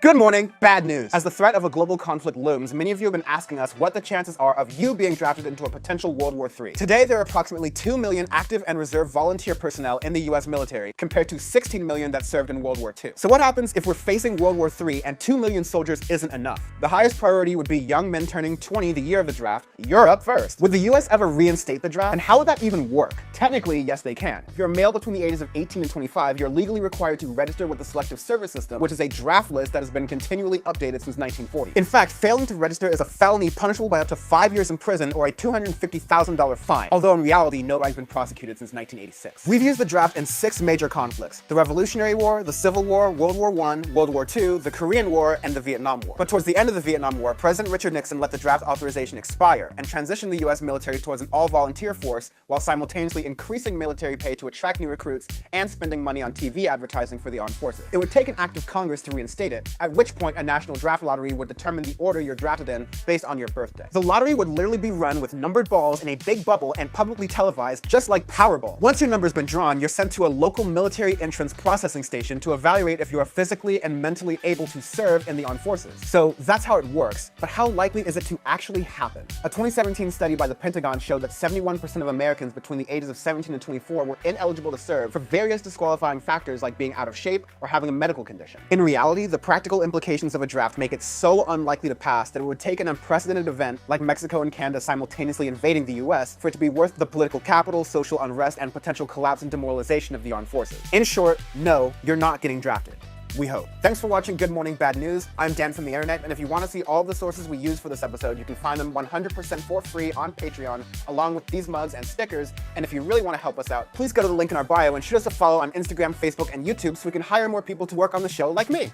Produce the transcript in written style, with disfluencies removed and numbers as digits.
Good morning, bad news. As the threat of a global conflict looms, many of you have been asking us what the chances are of you being drafted into a potential World War III. Today, there are approximately 2 million active and reserve volunteer personnel in the US military, compared to 16 million that served in World War II. So what happens if we're facing World War III and 2 million soldiers isn't enough? The highest priority would be young men turning 20 the year of the draft. You're up first. Would the US ever reinstate the draft? And how would that even work? Technically, yes they can. If you're a male between the ages of 18 and 25, you're legally required to register with the Selective Service System, which is a draft list that has been continually updated since 1940. In fact, failing to register is a felony punishable by up to 5 years in prison or a $250,000 fine, although in reality, nobody's been prosecuted since 1986. We've used the draft in 6 major conflicts: the Revolutionary War, the Civil War, World War I, World War II, the Korean War, and the Vietnam War. But towards the end of the Vietnam War, President Richard Nixon let the draft authorization expire and transitioned the US military towards an all-volunteer force while simultaneously increasing military pay to attract new recruits and spending money on TV advertising for the armed forces. It would take an act of Congress to reinstate it, at which point a national draft lottery would determine the order you're drafted in based on your birthday. The lottery would literally be run with numbered balls in a big bubble and publicly televised, just like Powerball. Once your number's been drawn, you're sent to a local military entrance processing station to evaluate if you are physically and mentally able to serve in the armed forces. So that's how it works, but how likely is it to actually happen? A 2017 study by the Pentagon showed that 71% of Americans between the ages of 17 and 24 were ineligible to serve for various disqualifying factors like being out of shape or having a medical condition. In reality, the practical implications of a draft make it so unlikely to pass that it would take an unprecedented event like Mexico and Canada simultaneously invading the US for it to be worth the political capital, social unrest, and potential collapse and demoralization of the armed forces. In short, no, you're not getting drafted. We hope. Thanks for watching Good Morning Bad News. I'm Dan from the internet, and if you want to see all the sources we use for this episode, you can find them 100% for free on Patreon, along with these mugs and stickers. And if you really want to help us out, please go to the link in our bio and shoot us a follow on Instagram, Facebook, and YouTube so we can hire more people to work on the show like me.